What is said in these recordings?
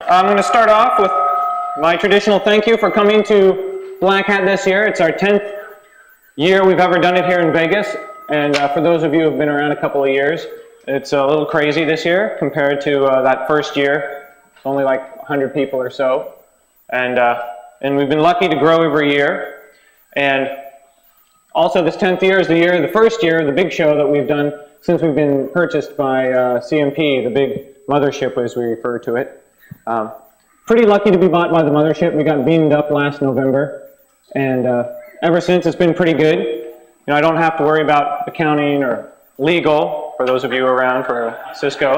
I'm going to start off with my traditional thank you for coming to BlackHat this year. It's our 10th year we've ever done it here in Vegas, and for those of you who have been around a couple of years, it's a little crazy this year compared to that first year. It's only like 100 people or so, and we've been lucky to grow every year. And also this 10th year is the first year, the big show that we've done since we've been purchased by CMP, the big mothership as we refer to it. Pretty lucky to be bought by the mothership. We got beamed up last November, and ever since it's been pretty good. You know, I don't have to worry about accounting or legal, for those of you around for Cisco.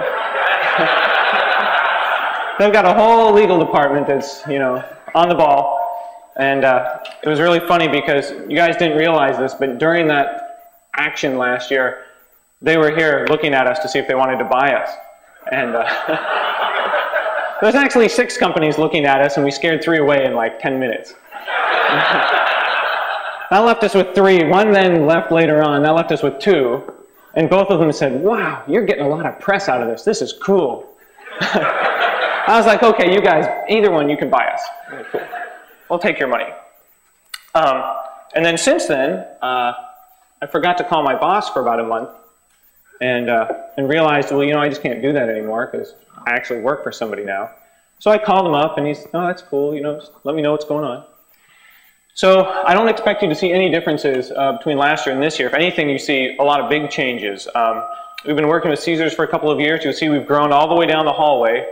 They've got a whole legal department that's, you know, on the ball. And it was really funny because you guys didn't realize this, but during that action last year, they were here looking at us to see if they wanted to buy us. And there's actually 6 companies looking at us, and we scared 3 away in like 10 minutes. That left us with 3. One then left later on. That left us with 2. And both of them said, "Wow, you're getting a lot of press out of this. This is cool." I was like, "Okay, you guys, either one, you can buy us. Cool. We'll take your money." And then since then, I forgot to call my boss for about a month and realized, well, you know, I just can't do that anymore because I actually work for somebody now. So I called him up, and he's, "Oh, that's cool. You know, just let me know what's going on." So I don't expect you to see any differences between last year and this year. If anything, you see a lot of big changes. We've been working with Caesars for a couple of years. You'll see we've grown all the way down the hallway.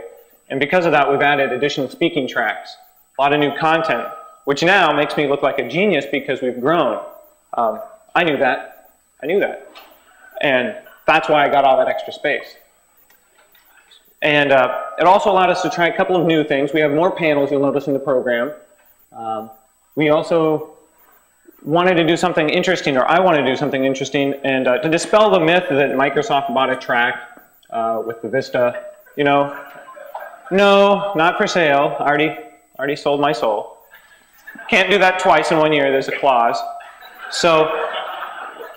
And because of that, we've added additional speaking tracks, a lot of new content, which now makes me look like a genius because we've grown. I knew that. I knew that. And that's why I got all that extra space. And it also allowed us to try a couple of new things. We have more panels, you'll notice, in the program. We also wanted to do something interesting, or I wanted to do something interesting, and to dispel the myth that Microsoft bought a track with the Vista. You know, no, not for sale. Already sold my soul. Can't do that twice in 1 year. There's a clause. So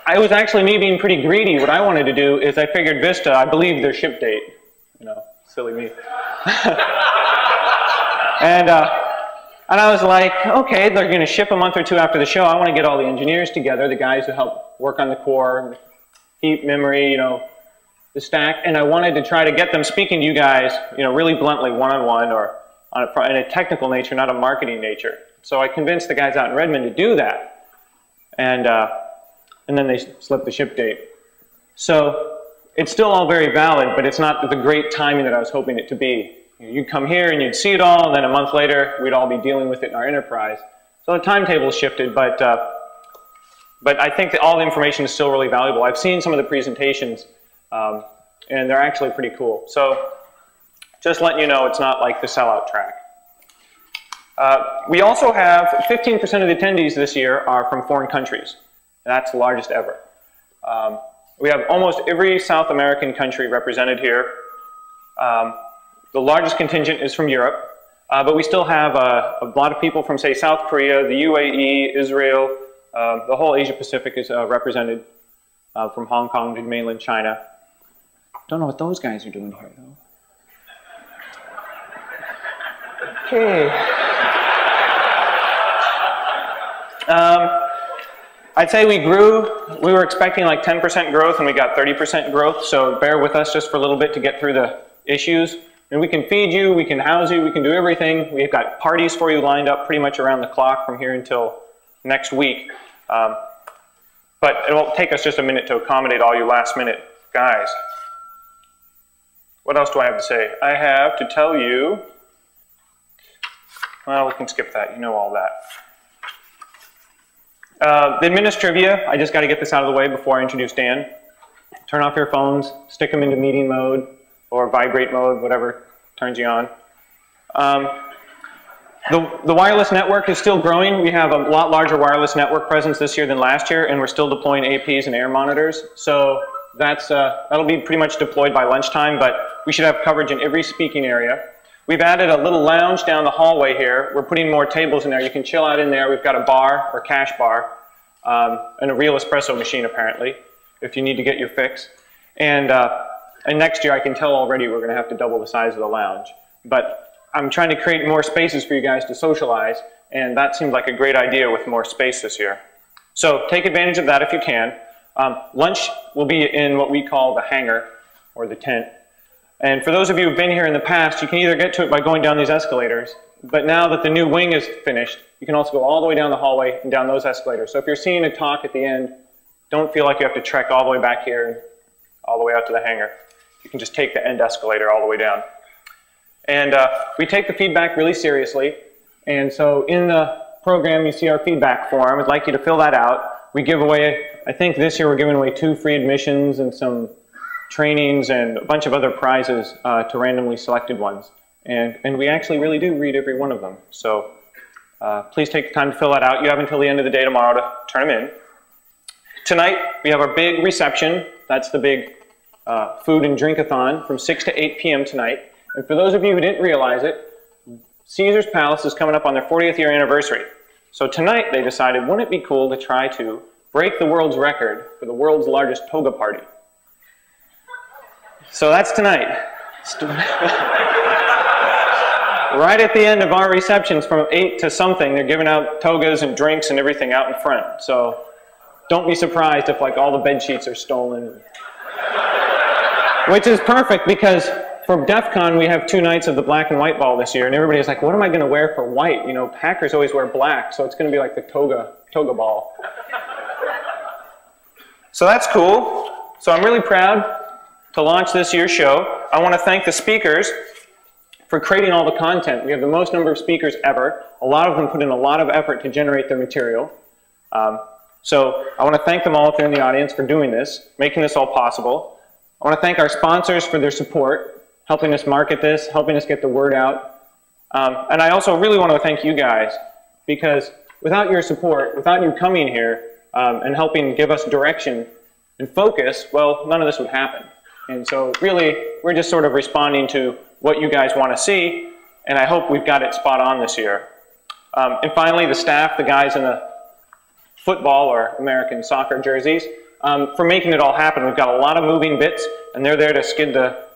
I was actually me being pretty greedy. What I wanted to do is I figured Vista, I believe their ship date. You know, silly me. And I was like, okay, they're going to ship a month or 2 after the show. I want to get all the engineers together, the guys who help work on the core, heap, memory, you know, the stack. And I wanted to try to get them speaking to you guys, you know, really bluntly, one-on-one, or in a technical nature, not a marketing nature. So I convinced the guys out in Redmond to do that. And then they slipped the ship date. So it's still all very valid, but it's not the great timing that I was hoping it to be. You'd come here and you'd see it all, and then a month later, we'd all be dealing with it in our enterprise. So the timetable shifted, but I think that all the information is still really valuable. I've seen some of the presentations, and they're actually pretty cool. So just letting you know, it's not like the sellout track. We also have 15% of the attendees this year are from foreign countries. That's the largest ever. We have almost every South American country represented here. The largest contingent is from Europe, but we still have a lot of people from, say, South Korea, the UAE, Israel, the whole Asia Pacific is represented, from Hong Kong to mainland China. Don't know what those guys are doing here, though. Okay. I'd say we were expecting like 10% growth, and we got 30% growth, so bear with us just for a little bit to get through the issues. And we can feed you, we can house you, we can do everything. We've got parties for you lined up pretty much around the clock from here until next week. But it will take us just a minute to accommodate all you last minute guys. What else do I have to say? I have to tell you, well, we can skip that, you know all that. The Administrivia, I just got to get this out of the way before I introduce Dan. Turn off your phones, stick them into meeting mode, or vibrate mode, whatever turns you on. The wireless network is still growing. We have a lot larger wireless network presence this year than last year, and we're still deploying APs and air monitors. So that'll be pretty much deployed by lunchtime, but we should have coverage in every speaking area. We've added a little lounge down the hallway here. We're putting more tables in there. You can chill out in there. We've got a bar, or cash bar, and a real espresso machine, apparently, if you need to get your fix. And next year, I can tell already we're going to have to double the size of the lounge. But I'm trying to create more spaces for you guys to socialize, and that seemed like a great idea with more space this year. So take advantage of that if you can. Lunch will be in what we call the hangar, or the tent. And for those of you who've been here in the past, you can either get to it by going down these escalators, but now that the new wing is finished, you can also go all the way down the hallway and down those escalators. So if you're seeing a talk at the end, don't feel like you have to trek all the way back here and all the way out to the hangar. You can just take the end escalator all the way down. And we take the feedback really seriously. And so in the program, you see our feedback form. I'd like you to fill that out. We give away, I think this year we're giving away 2 free admissions and some trainings and a bunch of other prizes to randomly selected ones. And we actually really do read every one of them. So please take the time to fill that out. You have until the end of the day tomorrow to turn them in. Tonight, we have our big reception. That's the big food and drink-a-thon from 6 to 8 p.m. tonight. And for those of you who didn't realize it, Caesar's Palace is coming up on their 40th year anniversary. So tonight they decided, wouldn't it be cool to try to break the world's record for the world's largest toga party? So that's tonight. Right at the end of our receptions from 8 to something, they're giving out togas and drinks and everything out in front. So don't be surprised if like all the bed sheets are stolen. Which is perfect because for DEF CON we have 2 nights of the black and white ball this year, and everybody's like, what am I going to wear for white? You know, Packers always wear black, so it's going to be like the toga ball. So that's cool. So I'm really proud to launch this year's show. I want to thank the speakers for creating all the content. We have the most number of speakers ever. A lot of them put in a lot of effort to generate their material. So I want to thank them all if they're in the audience for doing this, making this all possible. I want to thank our sponsors for their support, helping us market this, helping us get the word out. And I also really want to thank you guys, because without your support, without you coming here and helping give us direction and focus, well, none of this would happen. And so really, we're just sort of responding to what you guys want to see, and I hope we've got it spot on this year. And finally, the staff, the guys in the football or American soccer jerseys, for making it all happen. We've got a lot of moving bits, and they're there to skid the,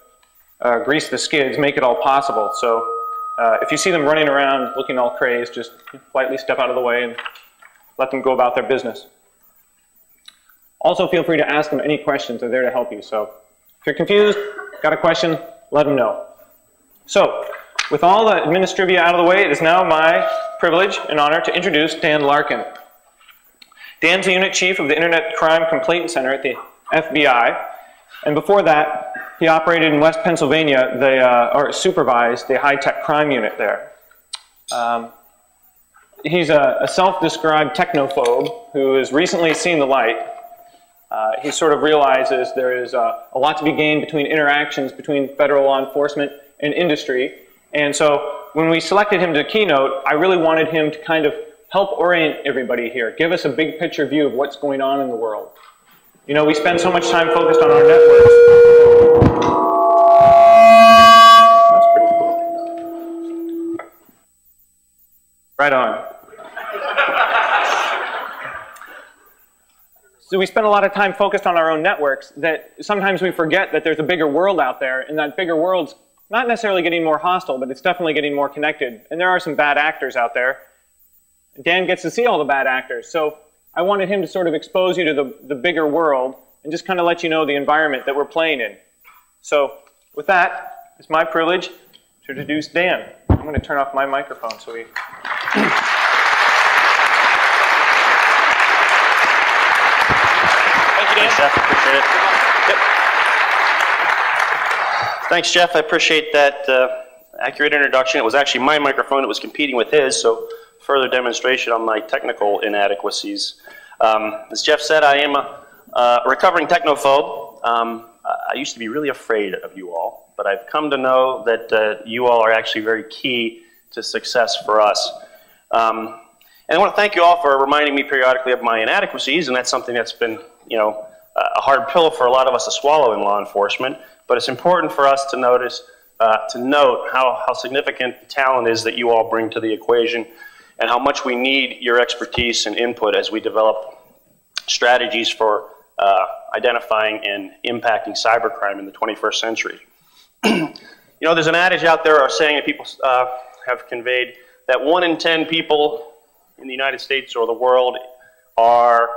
grease the skids, make it all possible. So if you see them running around looking all crazed, just politely step out of the way and let them go about their business. Also, feel free to ask them any questions. They're there to help you. So if you're confused, got a question, let them know. So with all the administrivia out of the way, it is now my privilege and honor to introduce Dan Larkin. Dan's the unit chief of the Internet Crime Complaint Center at the FBI. And before that, he operated in West Pennsylvania, or supervised the high-tech crime unit there. He's a self-described technophobe who has recently seen the light. He sort of realizes there is a lot to be gained between interactions between federal law enforcement and industry. And so when we selected him to keynote, I really wanted him to kind of help orient everybody here, give us a big picture view of what's going on in the world. You know, we spend so much time focused on our networks. That's pretty cool. Right on. So we spend a lot of time focused on our own networks that sometimes we forget that there's a bigger world out there, and that bigger world's not necessarily getting more hostile, but it's definitely getting more connected. And there are some bad actors out there. Dan gets to see all the bad actors. So I wanted him to sort of expose you to the bigger world and just kind of let you know the environment that we're playing in. So with that, it's my privilege to introduce Dan. I'm going to turn off my microphone so we... Thanks, Jeff. Appreciate it. Yep. Thanks, Jeff. I appreciate that accurate introduction. It was actually my microphone that was competing with his, so further demonstration on my technical inadequacies. As Jeff said, I am a recovering technophobe. I used to be really afraid of you all, but I've come to know that you all are actually very key to success for us. And I want to thank you all for reminding me periodically of my inadequacies, and that's something that's been, you know, a hard pill for a lot of us to swallow in law enforcement. But it's important for us to note how significant the talent is that you all bring to the equation, and how much we need your expertise and input as we develop strategies for identifying and impacting cybercrime in the 21st century. You You know, there's an adage out there, or saying that people have conveyed, that 1 in 10 people in the United States or the world are,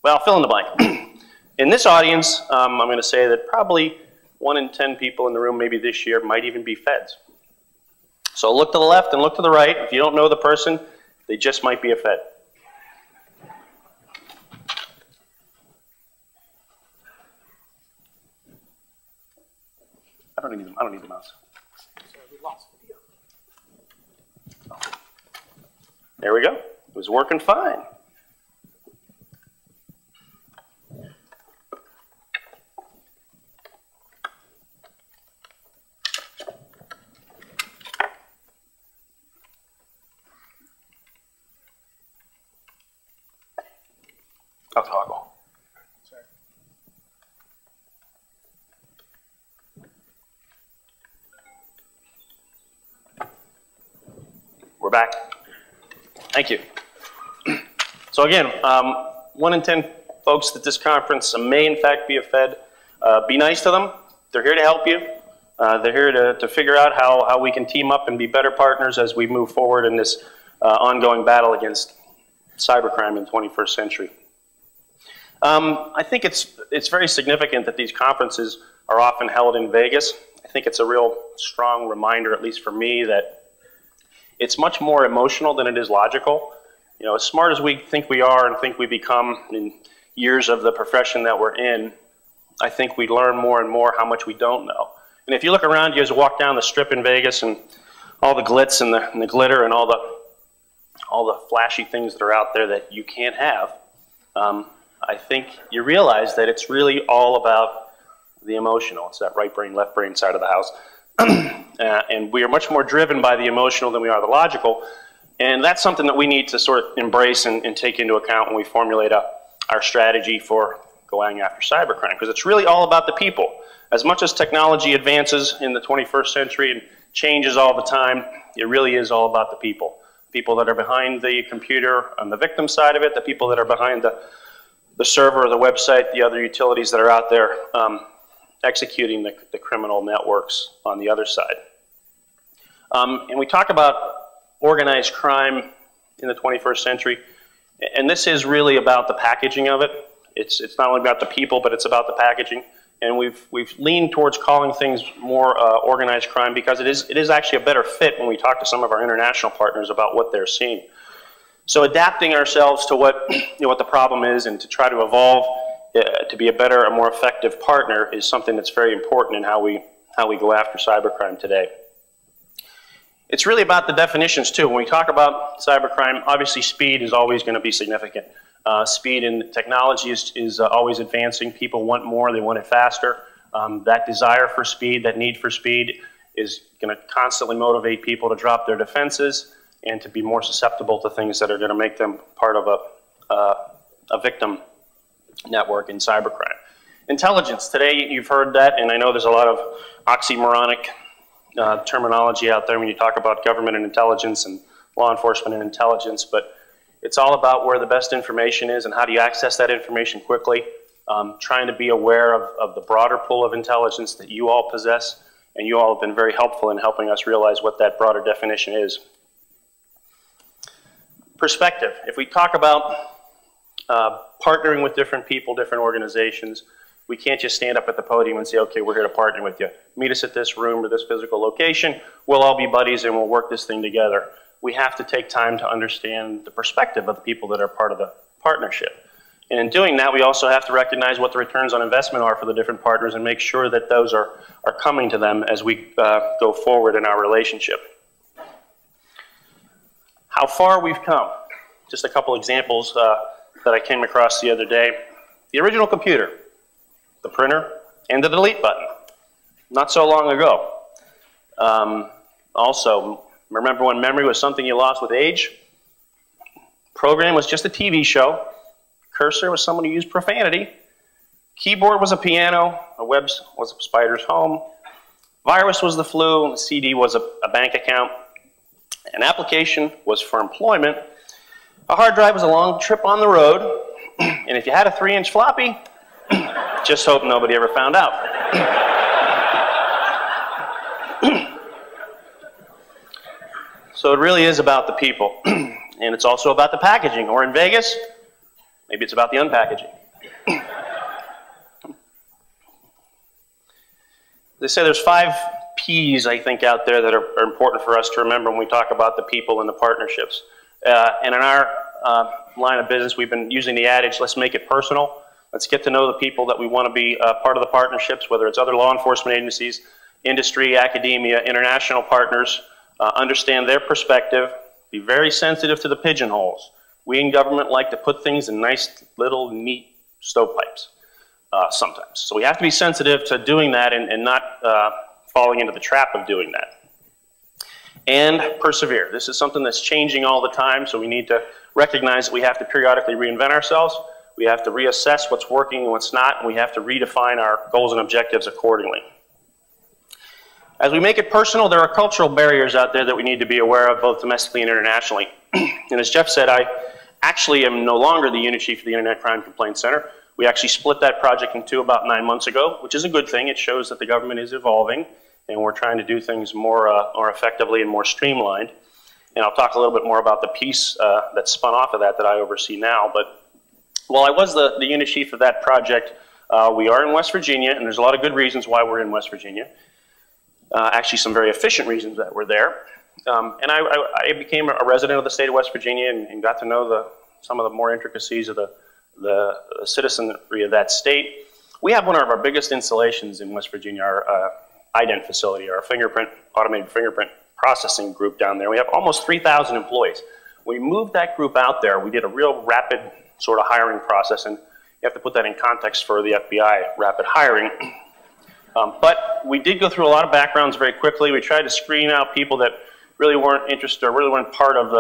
well, fill in the blank. In this audience, I'm going to say that probably 1 in 10 people in the room maybe this year might even be feds. So look to the left and look to the right. If you don't know the person, they just might be a fed. I don't need the mouse. There we go. It was working fine. I'll toggle. Sorry. We're back. Thank you. So again, 1 in 10 folks at this conference may in fact be a Fed. Be nice to them. They're here to help you. They're here to figure out how we can team up and be better partners as we move forward in this ongoing battle against cybercrime in the 21st century. I think it's very significant that these conferences are often held in Vegas. I think it's a real strong reminder, at least for me, that it's much more emotional than it is logical. You know, as smart as we think we are and think we become in years of the profession that we're in, I think we learn more and more how much we don't know. And if you look around you as you walk down the strip in Vegas and all the glitz and the glitter and all the flashy things that are out there that you can't have, I think you realize that it's really all about the emotional. It's that right brain, left brain side of the house. And we are much more driven by the emotional than we are the logical. And that's something that we need to sort of embrace and take into account when we formulate our strategy for going after cybercrime. Because it's really all about the people. As much as technology advances in the 21st century and changes all the time, it really is all about the people. People that are behind the computer on the victim side of it, the people that are behind the server or the website, the other utilities that are out there executing the criminal networks on the other side. And we talk about organized crime in the 21st century, and this is really about the packaging of it. It's not only about the people, but it's about the packaging. And we've leaned towards calling things more organized crime because it is actually a better fit when we talk to some of our international partners about what they're seeing. So adapting ourselves to what the problem is and to try to evolve to be a better, a more effective partner is something that's very important in how we go after cybercrime today. It's really about the definitions too. When we talk about cybercrime, obviously speed is always going to be significant. Speed in technology is always advancing. People want more, they want it faster. That desire for speed, that need for speed is going to constantly motivate people to drop their defenses and to be more susceptible to things that are going to make them part of a victim network in cybercrime. Intelligence, today you've heard that, and I know there's a lot of oxymoronic terminology out there when you talk about government and intelligence and law enforcement and intelligence, but it's all about where the best information is and how do you access that information quickly, trying to be aware of the broader pool of intelligence that you all possess, and you all have been very helpful in helping us realize what that broader definition is. Perspective. If we talk about partnering with different people, different organizations, we can't just stand up at the podium and say, okay, we're here to partner with you. Meet us at this room or this physical location. We'll all be buddies and we'll work this thing together. We have to take time to understand the perspective of the people that are part of the partnership. And in doing that, we also have to recognize what the returns on investment are for the different partners and make sure that those are coming to them as we go forward in our relationship. How far we've come. Just a couple examples that I came across the other day. The original computer, the printer, and the delete button. Not so long ago. Also, remember when memory was something you lost with age? Program was just a TV show. Cursor was someone who used profanity. Keyboard was a piano. A web was a spider's home. Virus was the flu. And a CD was a bank account. An application was for employment. A hard drive was a long trip on the road. And if you had a 3-inch floppy, just hope nobody ever found out. So it really is about the people. And it's also about the packaging. Or in Vegas, maybe it's about the unpackaging. They say there's 5 P's, I think, out there that are important for us to remember when we talk about the people and the partnerships. And in our line of business, we've been using the adage, let's make it personal. Let's get to know the people that we want to be part of the partnerships, whether it's other law enforcement agencies, industry, academia, international partners, understand their perspective, be very sensitive to the pigeonholes. We in government like to put things in nice little neat stovepipes sometimes. So we have to be sensitive to doing that and not falling into the trap of doing that. And persevere. This is something that's changing all the time, so we need to recognize that we have to periodically reinvent ourselves. We have to reassess what's working and what's not, and we have to redefine our goals and objectives accordingly. As we make it personal, there are cultural barriers out there that we need to be aware of, both domestically and internationally. And as Jeff said, I actually am no longer the unit chief of the Internet Crime Complaint Center. We actually split that project in 2 about 9 months ago, which is a good thing. It shows that the government is evolving, and we're trying to do things more effectively and more streamlined. And I'll talk a little bit more about the piece that spun off of that I oversee now. But while I was the unit chief of that project, we are in West Virginia, and there's a lot of good reasons why we're in West Virginia. Actually, some very efficient reasons that we're there. And I became a resident of the state of West Virginia and got to know some of the more intricacies of the citizenry of that state. We have one of our biggest installations in West Virginia, our ident facility, our automated fingerprint processing group down there. We have almost 3,000 employees. We moved that group out there. We did a real rapid sort of hiring process, and you have to put that in context for the FBI rapid hiring. But we did go through a lot of backgrounds very quickly. We tried to screen out people that really weren't interested or really weren't part of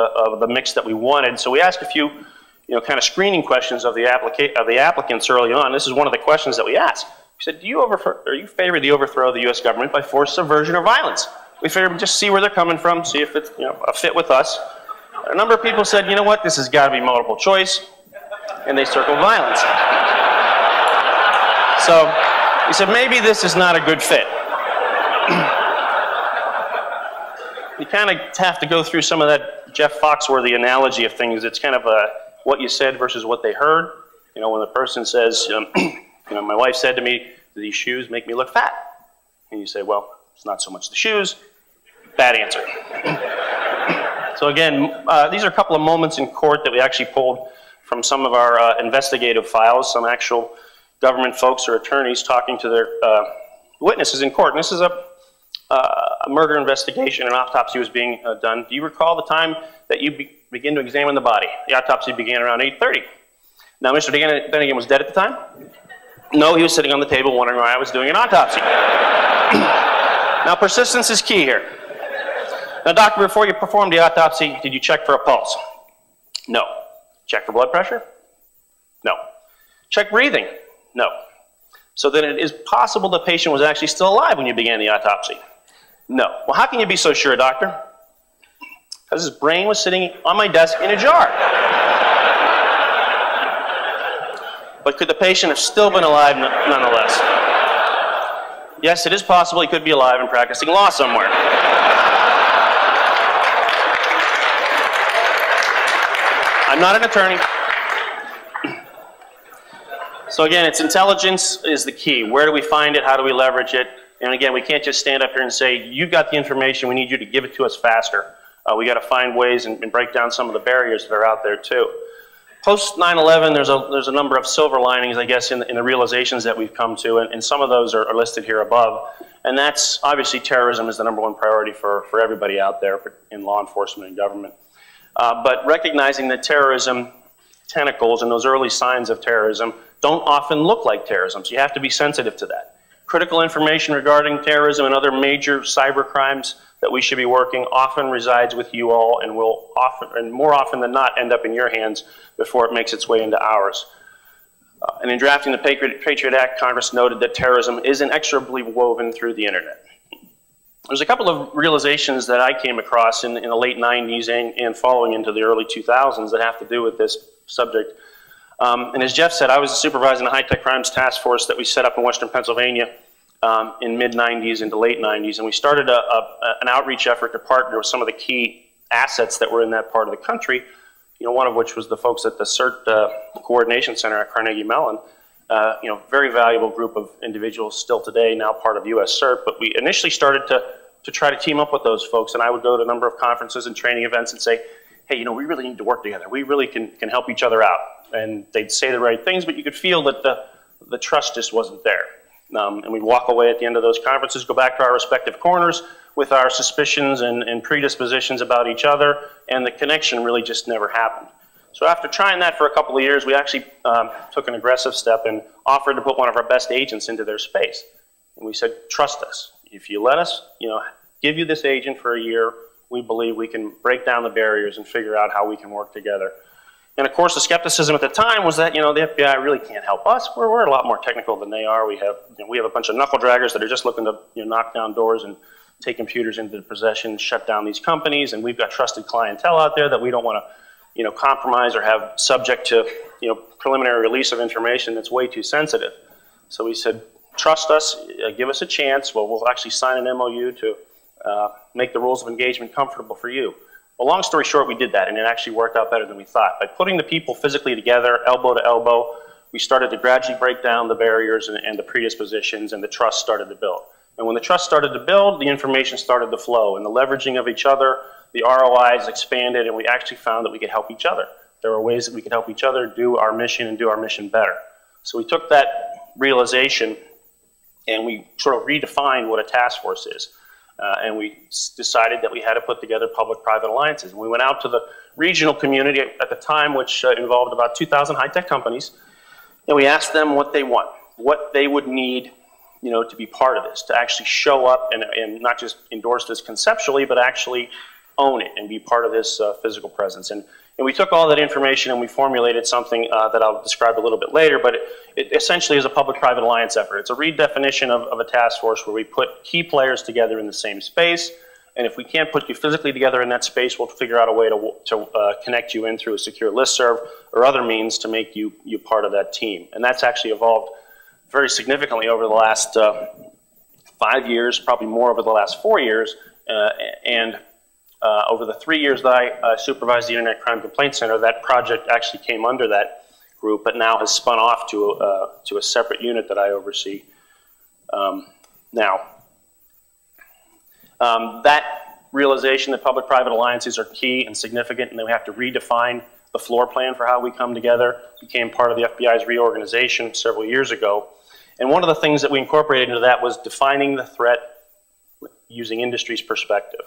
the mix that we wanted. So we asked a few, kind of screening questions of the applicants early on. This is one of the questions that we asked. We said, are you favor the overthrow of the U.S. government by force, subversion, or violence? We figured just see where they're coming from, see if it's a fit with us. A number of people said, you know what, this has got to be multiple choice, and they circled violence. So we said, maybe this is not a good fit. You kind of have to go through some of that Jeff Foxworthy analogy of things. It's kind of what you said versus what they heard. When the person says, my wife said to me, these shoes make me look fat. And you say, well, it's not so much the shoes. Bad answer. So again, these are a couple of moments in court that we actually pulled from some of our investigative files, some actual government folks or attorneys talking to their witnesses in court. And this is a murder investigation. An autopsy was being done. Do you recall the time that you begin to examine the body? The autopsy began around 8:30. Now, Mr. Bennigan was dead at the time? No, he was sitting on the table wondering why I was doing an autopsy. Now, persistence is key here. Now, doctor, before you performed the autopsy, did you check for a pulse? No. Check for blood pressure? No. Check breathing? No. So then it is possible the patient was actually still alive when you began the autopsy? No. Well, how can you be so sure, doctor? Because his brain was sitting on my desk in a jar. But could the patient have still been alive nonetheless? Yes, it is possible he could be alive and practicing law somewhere. I'm not an attorney. So again, it's intelligence is the key. Where do we find it? How do we leverage it? And again, we can't just stand up here and say, you've got the information, we need you to give it to us faster. We got to find ways and break down some of the barriers that are out there too. Post 9/11, there's a number of silver linings, I guess, in the realizations that we've come to, and some of those are listed here above. And that's obviously terrorism is the #1 priority for everybody out there in law enforcement and government. But recognizing that terrorism tentacles and those early signs of terrorism don't often look like terrorism, so you have to be sensitive to that. Critical information regarding terrorism and other major cyber crimes that we should be working often resides with you all and will often, and more often than not, end up in your hands before it makes its way into ours. And in drafting the Patriot Act, Congress noted that terrorism is inexorably woven through the internet. There's a couple of realizations that I came across in the late 90s and following into the early 2000s that have to do with this subject. And as Jeff said, I was a supervisor in the high-tech crimes task force that we set up in Western Pennsylvania in mid-90s into late 90s, and we started an outreach effort to partner with some of the key assets that were in that part of the country, one of which was the folks at the CERT Coordination Center at Carnegie Mellon. Very valuable group of individuals still today, now part of US CERT, but we initially started to try to team up with those folks, and I would go to a number of conferences and training events and say, hey, we really need to work together. We really can help each other out. And they'd say the right things, but you could feel that the trust just wasn't there. And we'd walk away at the end of those conferences, go back to our respective corners with our suspicions and predispositions about each other, and the connection really just never happened. So after trying that for a couple of years, we actually took an aggressive step and offered to put one of our best agents into their space. And we said, trust us. If you let us, give you this agent for a year, we believe we can break down the barriers and figure out how we can work together. And of course, the skepticism at the time was that, the FBI really can't help us. We're a lot more technical than they are. We have a bunch of knuckle draggers that are just looking to knock down doors and take computers into possession, shut down these companies, and we've got trusted clientele out there that we don't want to, compromise or have subject to, preliminary release of information that's way too sensitive. So we said, trust us, give us a chance. Well, we'll actually sign an MOU to make the rules of engagement comfortable for you. Well, long story short, we did that, and it actually worked out better than we thought. By putting the people physically together, elbow to elbow, we started to gradually break down the barriers and the predispositions, and the trust started to build. And when the trust started to build, the information started to flow, and the leveraging of each other, the ROIs expanded, and we actually found that we could help each other. There were ways that we could help each other do our mission and do our mission better. So we took that realization, and we sort of redefined what a task force is. And we decided that we had to put together public-private alliances. And we went out to the regional community at the time, which involved about 2,000 high-tech companies, and we asked them what they want, what they would need, to be part of this, to actually show up and not just endorse this conceptually, but actually own it and be part of this physical presence. And we took all that information and we formulated something that I'll describe a little bit later, but it essentially is a public-private alliance effort. It's a redefinition of a task force where we put key players together in the same space, and if we can't put you physically together in that space, we'll figure out a way to connect you in through a secure listserv or other means to make you part of that team. And that's actually evolved very significantly over the last 5 years, probably more over the last 4 years, and over the 3 years that I supervised the Internet Crime Complaint Center, that project actually came under that group, but now has spun off to a separate unit that I oversee now. That realization that public-private alliances are key and significant, and that we have to redefine the floor plan for how we come together, became part of the FBI's reorganization several years ago. And one of the things that we incorporated into that was defining the threat using industry's perspective.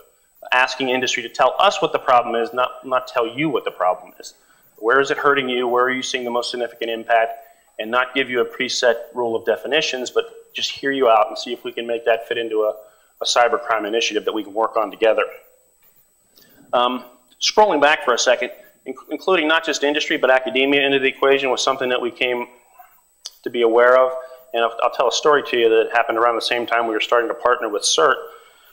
Asking industry to tell us what the problem is, not tell you what the problem is. Where is it hurting you? Where are you seeing the most significant impact? And not give you a preset rule of definitions, but just hear you out and see if we can make that fit into a cybercrime initiative that we can work on together. Scrolling back for a second, including not just industry, but academia into the equation was something that we came to be aware of. And I'll tell a story to you that happened around the same time we were starting to partner with CERT.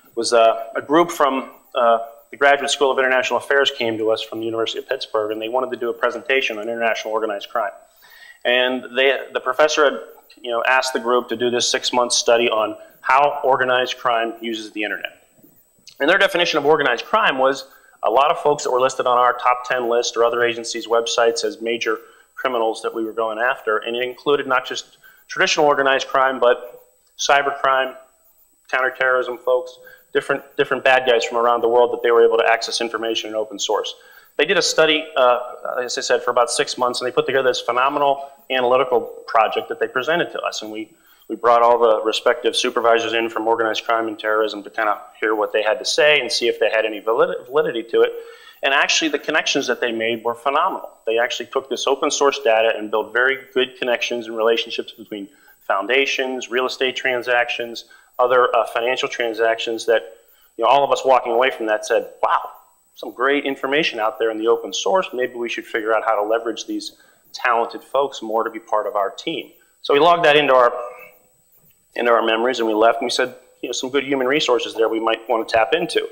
It was a group from the Graduate School of International Affairs came to us from the University of Pittsburgh, and they wanted to do a presentation on international organized crime. And the professor had asked the group to do this 6-month study on how organized crime uses the internet. And their definition of organized crime was a lot of folks that were listed on our top 10 list or other agencies' websites as major criminals that we were going after. And it included not just traditional organized crime, but cybercrime, counterterrorism folks, different bad guys from around the world that they were able to access information in open source. They did a study, as I said, for about 6 months, and they put together this phenomenal analytical project that they presented to us. And we brought all the respective supervisors in from organized crime and terrorism to kind of hear what they had to say and see if they had any validity to it. And actually, the connections that they made were phenomenal. They actually took this open source data and built very good connections and relationships between foundations, real estate transactions, other financial transactions that all of us walking away from that said, wow, some great information out there in the open source. Maybe we should figure out how to leverage these talented folks more to be part of our team. So we logged that into our memories, and we left, and we said, some good human resources there we might want to tap into.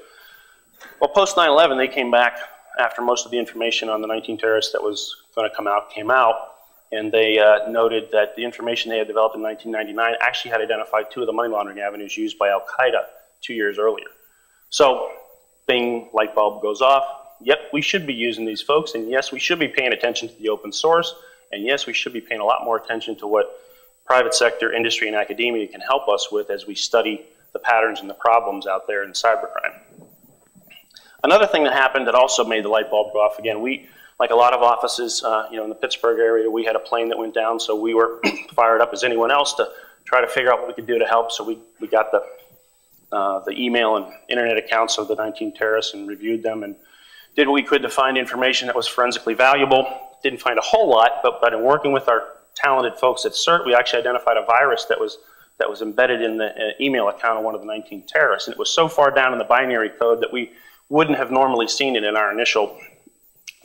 Well, post 9/11, they came back after most of the information on the 19 terrorists that was going to come out came out, and they noted that the information they had developed in 1999 actually had identified 2 of the money laundering avenues used by Al-Qaeda 2 years earlier. So bing, light bulb goes off. Yep, we should be using these folks, and yes, we should be paying attention to the open source, and yes, we should be paying a lot more attention to what private sector, industry, and academia can help us with as we study the patterns and the problems out there in cybercrime. Another thing that happened that also made the light bulb go off, again, we, like a lot of offices, in the Pittsburgh area, we had a plane that went down, so we were fired up as anyone else to try to figure out what we could do to help. So we got the email and internet accounts of the 19 terrorists and reviewed them and did what we could to find information that was forensically valuable. Didn't find a whole lot, but in working with our talented folks at CERT, we actually identified a virus that was embedded in the email account of one of the 19 terrorists. And it was so far down in the binary code that we wouldn't have normally seen it in our initial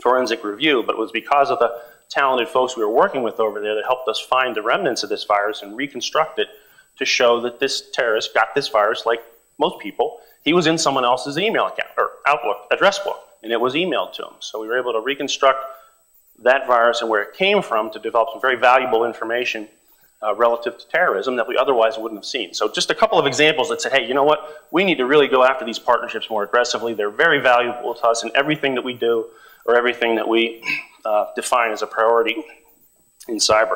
forensic review, but it was because of the talented folks we were working with over there that helped us find the remnants of this virus and reconstruct it to show that this terrorist got this virus like most people. He was in someone else's email account or Outlook address book, and it was emailed to him. So we were able to reconstruct that virus and where it came from to develop some very valuable information relative to terrorism that we otherwise wouldn't have seen. So just a couple of examples that say, hey, you know what? We need to really go after these partnerships more aggressively. They're very valuable to us in everything that we do or everything that we define as a priority in cyber.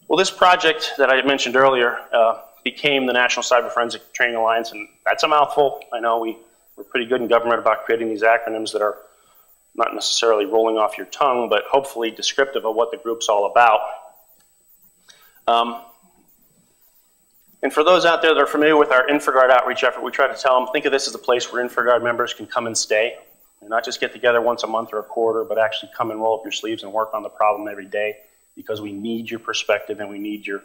Well, this project that I had mentioned earlier became the National Cyber Forensic Training Alliance, and that's a mouthful. I know we're pretty good in government about creating these acronyms that are not necessarily rolling off your tongue, but hopefully descriptive of what the group's all about. And for those out there that are familiar with our InfraGard outreach effort, we try to tell them, think of this as a place where InfraGard members can come and stay. And not just get together once a month or a quarter, but actually come and roll up your sleeves and work on the problem every day, because we need your perspective and we need your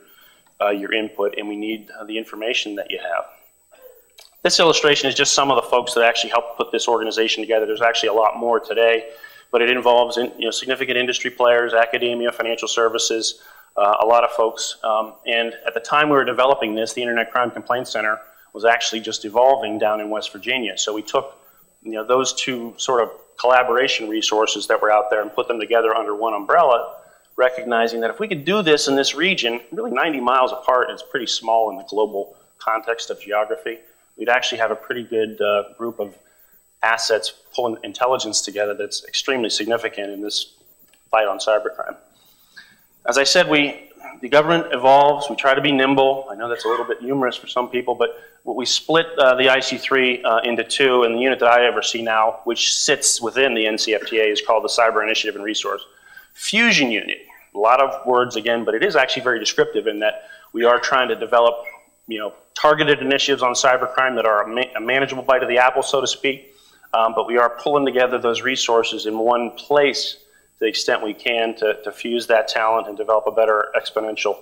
input and we need the information that you have. This illustration is just some of the folks that actually helped put this organization together. There's actually a lot more today, but it involves significant industry players, academia, financial services, a lot of folks. And at the time we were developing this, the Internet Crime Complaint Center was actually just evolving down in West Virginia. So we took those two sort of collaboration resources that were out there and put them together under one umbrella, recognizing that if we could do this in this region, really 90 miles apart, it's pretty small in the global context of geography, we'd actually have a pretty good group of assets pulling intelligence together that's extremely significant in this fight on cybercrime. As I said, the government evolves, we try to be nimble. I know that's a little bit humorous for some people, but we split the IC3 into two, and the unit that I oversee now, which sits within the NCFTA, is called the Cyber Initiative and Resource Fusion Unit. A lot of words again, but it is actually very descriptive in that we are trying to develop targeted initiatives on cybercrime that are a manageable bite of the apple, so to speak, but we are pulling together those resources in one place to the extent we can to fuse that talent and develop a better exponential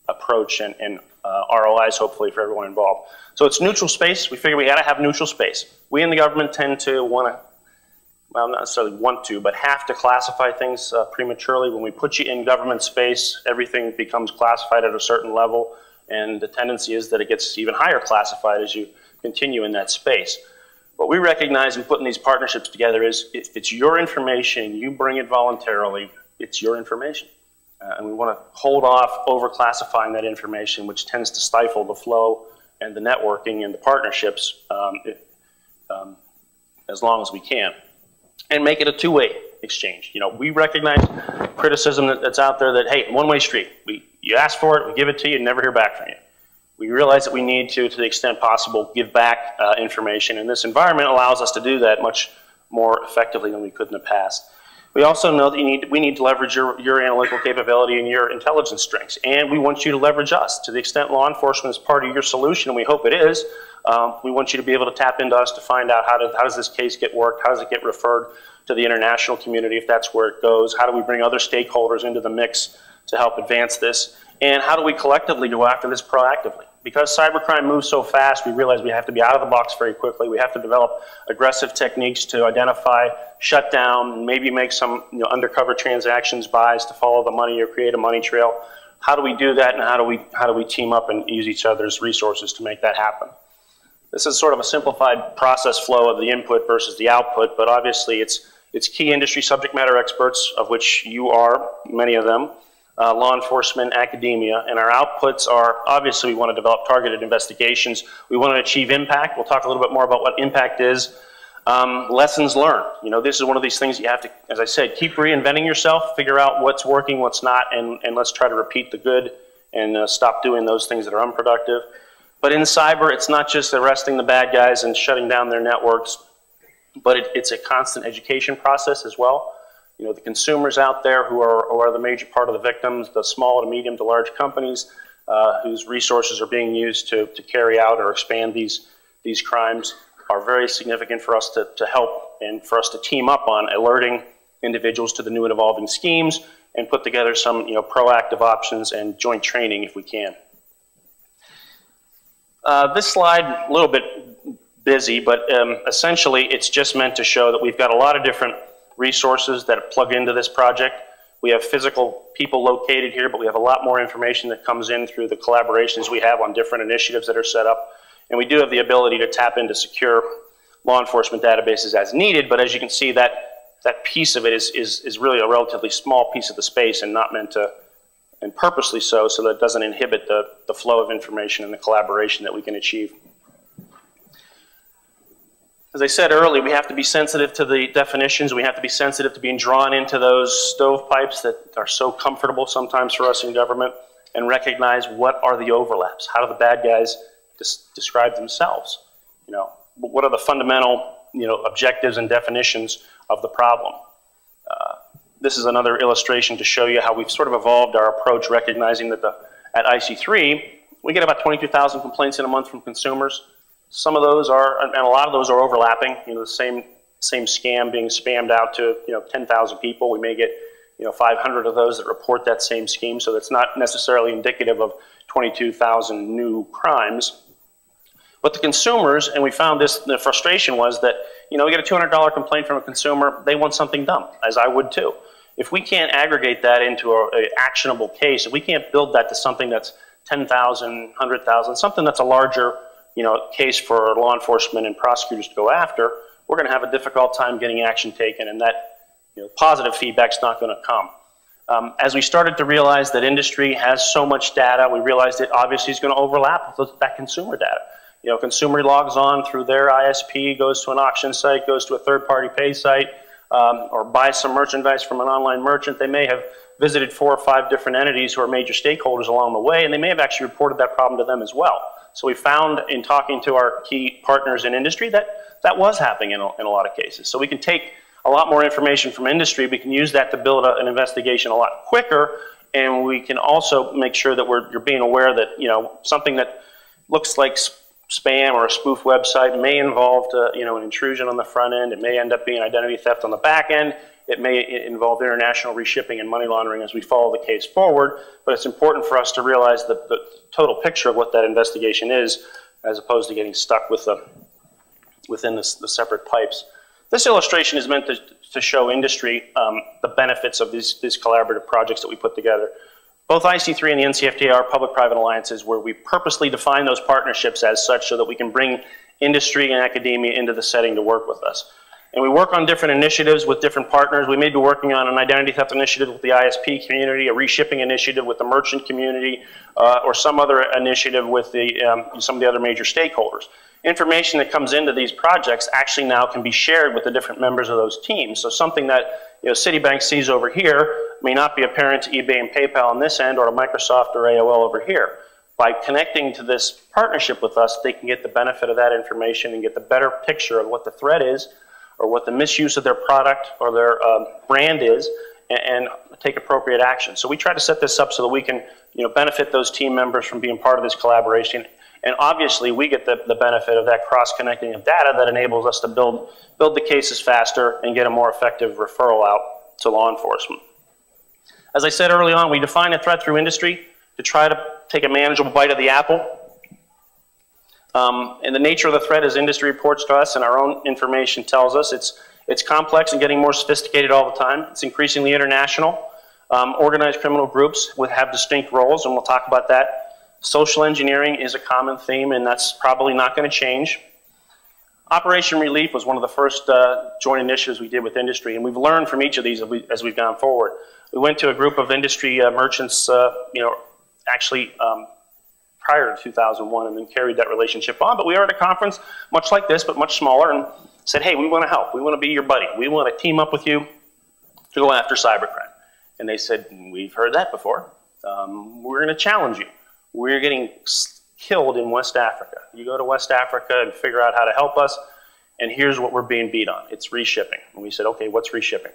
approach and ROIs, hopefully, for everyone involved. So it's neutral space. We figure we got to have neutral space. We in the government tend to want to, well, not necessarily want to, but have to classify things prematurely. When we put you in government space, everything becomes classified at a certain level, and the tendency is that it gets even higher classified as you continue in that space. What we recognize in putting these partnerships together is if it's your information, you bring it voluntarily, it's your information. And we want to hold off over-classifying that information, which tends to stifle the flow and the networking and the partnerships as long as we can. And make it a two-way exchange. We recognize criticism that's out there that, hey, one-way street. You ask for it, we give it to you, and never hear back from you. We realize that we need to the extent possible, give back information, and this environment allows us to do that much more effectively than we could in the past. We also know that we need to leverage your analytical capability and your intelligence strengths, and we want you to leverage us. To the extent law enforcement is part of your solution, and we hope it is, we want you to be able to tap into us to find out how does this case get worked, how does it get referred to the international community if that's where it goes, how do we bring other stakeholders into the mix to help advance this, and how do we collectively go after this proactively? Because cybercrime moves so fast, we realize we have to be out of the box very quickly. We have to develop aggressive techniques to identify, shut down, maybe make some undercover transactions, buys to follow the money or create a money trail. How do we do that, and how do we team up and use each other's resources to make that happen? This is sort of a simplified process flow of the input versus the output, but obviously it's key industry subject matter experts, of which you are, many of them, law enforcement, academia, and our outputs are, obviously, we want to develop targeted investigations. We want to achieve impact. We'll talk a little bit more about what impact is. Lessons learned. You know, this is one of these things you have to, as I said, keep reinventing yourself, figure out what's working, what's not, and let's try to repeat the good and stop doing those things that are unproductive. But in cyber, it's not just arresting the bad guys and shutting down their networks, but it's a constant education process as well. You know, the consumers out there who are the major part of the victims, the small to medium to large companies whose resources are being used to carry out or expand these crimes, are very significant for us to help and for us to team up on alerting individuals to the new and evolving schemes and put together some proactive options and joint training if we can. This slide, a little bit busy, but essentially it's just meant to show that we've got a lot of different resources that plug into this project. We have physical people located here, but we have a lot more information that comes in through the collaborations we have on different initiatives that are set up. And we do have the ability to tap into secure law enforcement databases as needed, but as you can see, that piece of it is really a relatively small piece of the space and not meant to, and purposely so that it doesn't inhibit the flow of information and the collaboration that we can achieve. As I said earlier, we have to be sensitive to the definitions. We have to be sensitive to being drawn into those stovepipes that are so comfortable sometimes for us in government, and recognize what are the overlaps. How do the bad guys describe themselves? You know, what are the fundamental objectives and definitions of the problem? This is another illustration to show you how we've sort of evolved our approach, recognizing that at IC3 we get about 22,000 complaints in a month from consumers. Some of those are, and a lot of those are overlapping. The same scam being spammed out to 10,000 people. We may get 500 of those that report that same scheme, so that's not necessarily indicative of 22,000 new crimes. But the consumers, and we found this, the frustration was that we get a $200 complaint from a consumer, they want something done, as I would too. If we can't aggregate that into an actionable case, if we can't build that to something that's 10,000, 100,000, something that's a larger case for law enforcement and prosecutors to go after, we're going to have a difficult time getting action taken, and that positive feedback's not going to come. As we started to realize that industry has so much data, we realized it obviously is going to overlap with that consumer data. Consumer logs on through their ISP, goes to an auction site, goes to a third-party pay site, or buys some merchandise from an online merchant. They may have visited 4 or 5 different entities who are major stakeholders along the way, and they may have actually reported that problem to them as well. So we found in talking to our key partners in industry that was happening in a lot of cases. So we can take a lot more information from industry, we can use that to build an investigation a lot quicker, and we can also make sure that you're being aware that something that looks like spam or a spoof website may involve an intrusion on the front end. It may end up being identity theft on the back end. It may involve international reshipping and money laundering as we follow the case forward, but it's important for us to realize the total picture of what that investigation is, as opposed to getting stuck within the separate pipes. This illustration is meant to show industry the benefits of these collaborative projects that we put together. Both IC3 and the NCFTA are public-private alliances where we purposely define those partnerships as such so that we can bring industry and academia into the setting to work with us. And we work on different initiatives with different partners. We may be working on an identity theft initiative with the ISP community, a reshipping initiative with the merchant community, or some other initiative with some of the other major stakeholders. Information that comes into these projects actually now can be shared with the different members of those teams. So something that Citibank sees over here may not be apparent to eBay and PayPal on this end, or to Microsoft or AOL over here. By connecting to this partnership with us, they can get the benefit of that information and get the better picture of what the threat is, or what the misuse of their product or their brand is, and take appropriate action. So we try to set this up so that we can benefit those team members from being part of this collaboration. And obviously, we get the benefit of that cross-connecting of data that enables us to build the cases faster and get a more effective referral out to law enforcement. As I said early on, we define a threat through industry to try to take a manageable bite of the apple. And the nature of the threat, as industry reports to us and our own information tells us, it's complex and getting more sophisticated all the time. It's increasingly international. Organized criminal groups have distinct roles, and we'll talk about that. Social engineering is a common theme, and that's probably not going to change. Operation Relief was one of the first joint initiatives we did with industry, and we've learned from each of these as we've gone forward. We went to a group of industry merchants, actually prior to 2001, and then carried that relationship on. But we were at a conference much like this, but much smaller, and said, hey, we want to help. We want to be your buddy. We want to team up with you to go after cybercrime. And they said, we've heard that before. We're going to challenge you. We're getting killed in West Africa. You go to West Africa and figure out how to help us, and here's what we're being beat on. It's reshipping. And we said, okay, what's reshipping?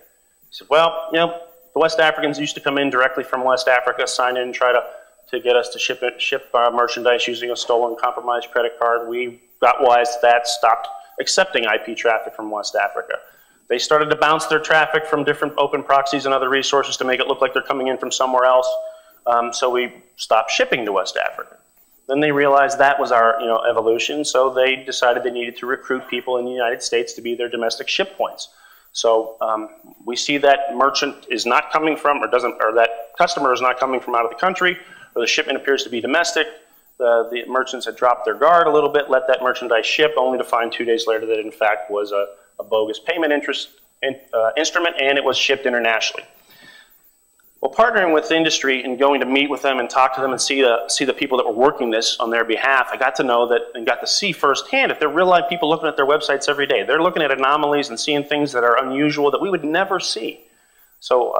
He said, well, you know, the West Africans used to come in directly from West Africa, sign in and try to get us to ship our merchandise using a stolen, compromised credit card. We got wise to that, stopped accepting IP traffic from West Africa. They started to bounce their traffic from different open proxies and other resources to make it look like they're coming in from somewhere else. So we stopped shipping to West Africa. Then they realized that was our evolution, so they decided they needed to recruit people in the United States to be their domestic ship points. So we see that merchant is not coming from, or that customer is not coming from out of the country, or the shipment appears to be domestic. The merchants had dropped their guard a little bit, let that merchandise ship, only to find 2 days later that it in fact was a bogus payment instrument, and it was shipped internationally. Well, partnering with the industry and going to meet with them and talk to them and see the people that were working this on their behalf, I got to know that and got to see firsthand that they're real life people looking at their websites every day. They're looking at anomalies and seeing things that are unusual that we would never see. So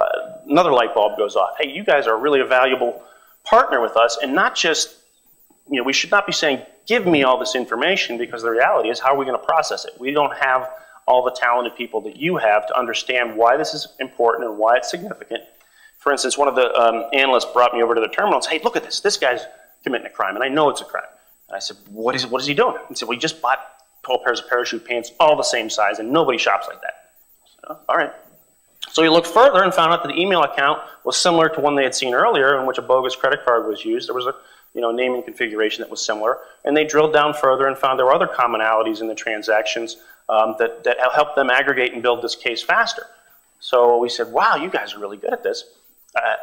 another light bulb goes off. Hey, you guys are really a valuable partner with us, and not just, we should not be saying, give me all this information, because the reality is, how are we going to process it? We don't have all the talented people that you have to understand why this is important and why it's significant. For instance, one of the analysts brought me over to the terminal and said, hey, look at this. This guy's committing a crime, and I know it's a crime. And I said, what is he doing? He said, we just bought 12 pairs of parachute pants, all the same size, and nobody shops like that. I said, oh, all right. So he looked further and found out that the email account was similar to one they had seen earlier, in which a bogus credit card was used. There was a naming configuration that was similar. And they drilled down further and found there were other commonalities in the transactions that helped them aggregate and build this case faster. So we said, wow, you guys are really good at this.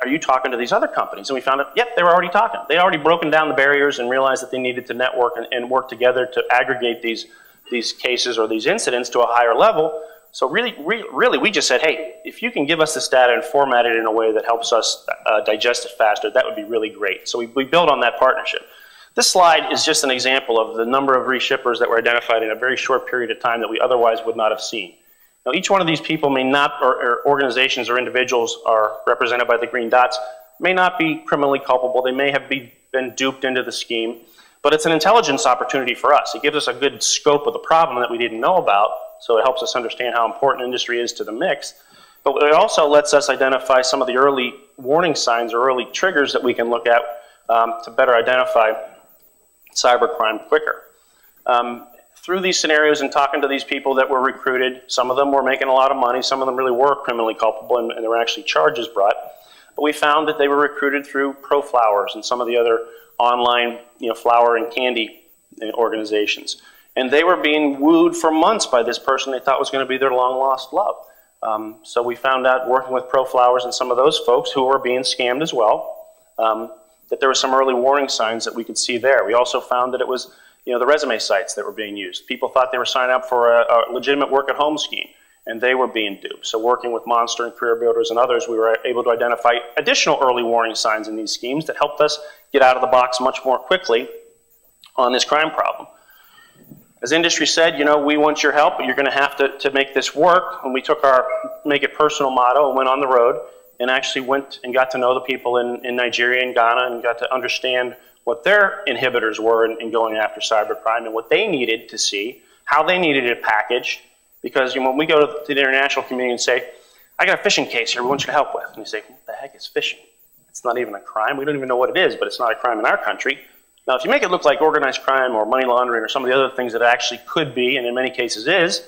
Are you talking to these other companies? And we found out, yep, they were already talking. They'd already broken down the barriers and realized that they needed to network and work together to aggregate these cases or these incidents to a higher level. So really, we just said, hey, if you can give us this data and format it in a way that helps us digest it faster, that would be really great. So we built on that partnership. This slide is just an example of the number of reshippers that were identified in a very short period of time that we otherwise would not have seen. Now, each one of these people may not, or organizations or individuals are represented by the green dots, may not be criminally culpable. They may have been duped into the scheme, but it's an intelligence opportunity for us. It gives us a good scope of the problem that we didn't know about, so it helps us understand how important industry is to the mix. But it also lets us identify some of the early warning signs or early triggers that we can look at to better identify cybercrime quicker. Through these scenarios and talking to these people that were recruited, some of them were making a lot of money, some of them really were criminally culpable, and there were actually charges brought. But we found that they were recruited through ProFlowers and some of the other online flower and candy organizations. And they were being wooed for months by this person they thought was going to be their long-lost love. So we found out, working with ProFlowers and some of those folks who were being scammed as well, that there were some early warning signs that we could see there. We also found that it was the resume sites that were being used. People thought they were signing up for a legitimate work-at-home scheme, and they were being duped. So working with Monster and Career Builders and others, we were able to identify additional early warning signs in these schemes that helped us get out of the box much more quickly on this crime problem. As industry said, we want your help, but you're going to have to make this work. And we took our Make It Personal motto and went on the road and actually went and got to know the people in Nigeria and Ghana and got to understand what their inhibitors were in going after cybercrime and what they needed to see, how they needed it packaged. Because when we go to the international community and say, I got a phishing case here we want you to help with. And you say, what the heck is phishing? It's not even a crime. We don't even know what it is, but it's not a crime in our country. Now, if you make it look like organized crime or money laundering or some of the other things that it actually could be, and in many cases is,